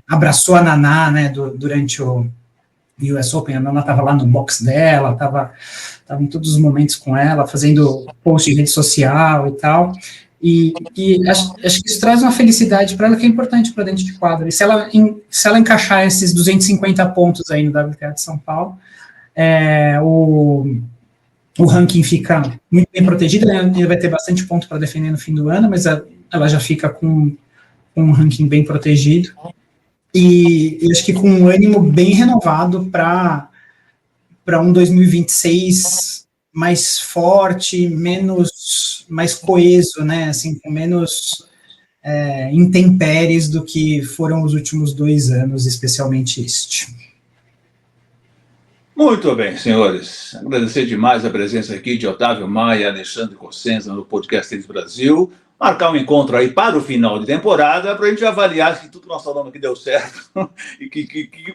abraçou a Naná, né, durante o US Open, a Naná estava lá no box dela, estava em todos os momentos com ela, fazendo post em rede social e tal, e acho que isso traz uma felicidade para ela que é importante para dentro de quadra, e se ela encaixar esses 250 pontos aí no WTA de São Paulo, o ranking fica muito bem protegido, né, ele vai ter bastante ponto para defender no fim do ano, mas ela já fica com um ranking bem protegido, e acho que com um ânimo bem renovado para um 2026 mais forte, mais coeso, né, assim, com menos intempéries do que foram os últimos 2 anos, especialmente este. Muito bem, senhores. Agradecer demais a presença aqui de Otávio Maia e Alexandre Cossenza no Podcast Tênis Brasil. Marcar um encontro aí para o final de temporada, para a gente avaliar se tudo que nós falamos aqui deu certo e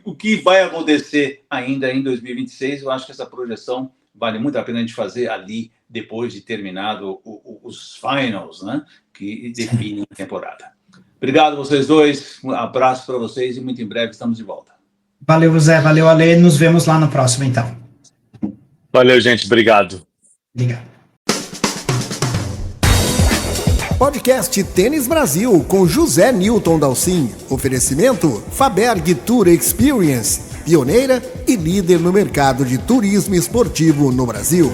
o que vai acontecer ainda em 2026. Eu acho que essa projeção vale muito a pena a gente fazer ali, depois de terminado os finals, né, que definem a temporada. Obrigado a vocês dois, um abraço para vocês e muito em breve estamos de volta. Valeu, Zé, valeu, Ale, nos vemos lá no próximo, então. Valeu, gente, obrigado. Obrigado. Podcast Tênis Brasil com José Newton Dalcin. Oferecimento Faberg Tour Experience, pioneira e líder no mercado de turismo esportivo no Brasil.